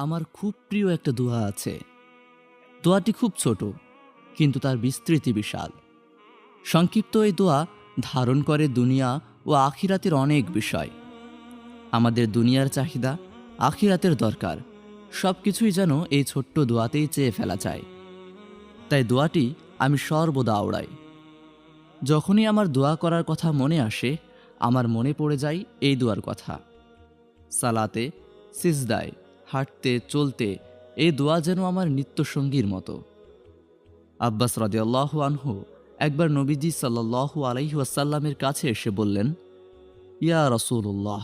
আমার খুব প্রিয় একটা দোয়া আছে। দোয়াটি খুব ছোট, কিন্তু তার বিস্তৃতি বিশাল। সংক্ষিপ্ত এই দোয়া ধারণ করে দুনিয়া ও আখিরাতের অনেক বিষয়। আমাদের দুনিয়ার চাহিদা, আখিরাতের দরকার, সব কিছুই যেন এই ছোট্ট দোয়াতেই চেয়ে ফেলা যায়। তাই দোয়াটি আমি সর্বদা আওড়াই। যখনই আমার দোয়া করার কথা মনে আসে, আমার মনে পড়ে যায় এই দোয়ার কথা। সালাতে, সিজদায়, হাঁটতে চলতে এই দোয়া যেন আমার নিত্যসঙ্গীর মতো। আব্বাস রাদিয়াল্লাহু আনহু একবার নবীজি সাল্লাল্লাহু আলাইহি ওয়াসাল্লামের কাছে এসে বললেন, ইয়া রাসূলুল্লাহ,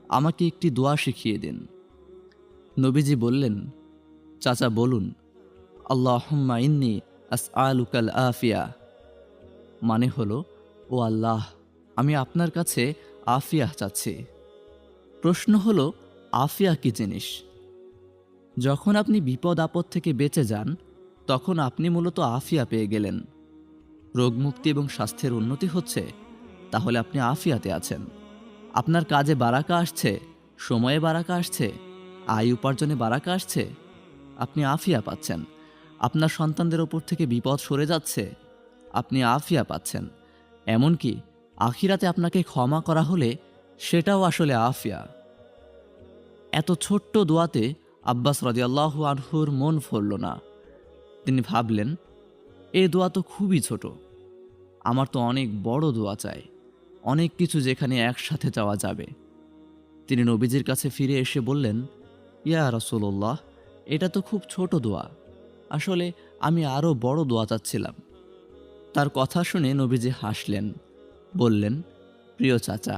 আমাকে একটি দোয়া শিখিয়ে দিন। নবীজি বললেন, চাচা বলুন, আল্লাহুম্মা ইন্নী আসআলুকাল আফিয়া। মানে হলো, ও আল্লাহ, আমি আপনার কাছে আফিয়াহ চাচ্ছি। প্রশ্ন হলো, আফিয়া কি জিনিস? যখন আপনি বিপদ আপদ থেকে বেঁচে যান, তখন আপনি মূলত আফিয়া পেয়ে গেলেন। রোগমুক্তি এবং স্বাস্থ্যের উন্নতি হচ্ছে, তাহলে আপনি আফিয়াতে আছেন। আপনার কাজে বারাকা আসছে, সময়ে বারাকা আসছে, আয় উপার্জনে বারাকা আসছে, আপনি আফিয়া পাচ্ছেন। আপনার সন্তানদের ওপর থেকে বিপদ সরে যাচ্ছে, আপনি আফিয়া পাচ্ছেন। এমনকি আখিরাতে আপনাকে ক্ষমা করা হলে সেটাও আসলে আফিয়া। এত ছোট্ট দোয়াতে আব্বাস রাদিয়াল্লাহু আনহুর মন ফরল না। তিনি ভাবলেন, এই দোয়া তো খুবই ছোট, আমার তো অনেক বড় দোয়া চাই, অনেক কিছু যেখানে একসাথে চাওয়া যাবে। তিনি নবীজির কাছে ফিরে এসে বললেন, ইয়া রাসূলুল্লাহ, এটা তো খুব ছোট দোয়া, আসলে আমি আরও বড় দোয়া চাচ্ছিলাম। তার কথা শুনে নবীজি হাসলেন, বললেন, প্রিয় চাচা,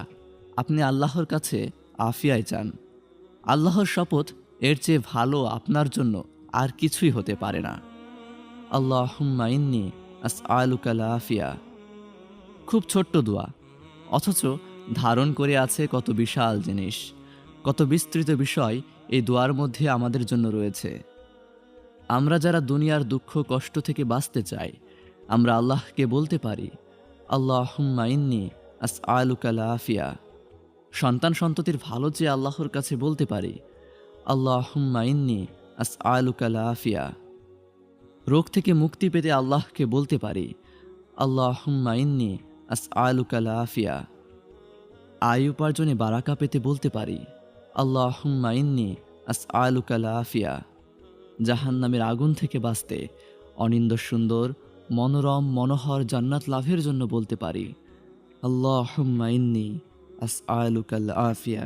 আপনি আল্লাহর কাছে আফিয়ায় চান। আল্লাহর শপথ, এর চেয়ে ভালো আপনার জন্য আর কিছুই হতে পারে না। আল্লাহুম্মা ইন্নী আসআলুকাল আফিয়া। খুব ছোট্ট দোয়া, অথচ ধারণ করে আছে কত বিশাল জিনিস, কত বিস্তৃত বিষয় এই দোয়ার মধ্যে আমাদের জন্য রয়েছে। আমরা যারা দুনিয়ার দুঃখ কষ্ট থেকে বাঁচতে চাই, আমরা আল্লাহকে বলতে পারি, আল্লাহুম্মা ইন্নী আসআলুকাল আফিয়া। সন্তান সন্ততির ভালো চেয়ে আল্লাহর কাছে বলতে পারি, আল্লাহুম্মা ইন্নী আসআলুকাল আফিয়া। রোগ থেকে মুক্তি পেতে আল্লাহকে বলতে পারি, আল্লাহুম্মা ইন্নী আসআলুকাল আফিয়া। আয় উপার্জনে বারাকা পেতে বলতে পারি, আল্লাহুম্মা ইন্নী আসআলুকাল আফিয়া। জাহান্নামের আগুন থেকে বাঁচতে, অনিন্দ সুন্দর মনোরম মনোহর জান্নাত লাভের জন্য বলতে পারি, আল্লাহুম্মা ইন্নী আসআলুকাল আফিয়া।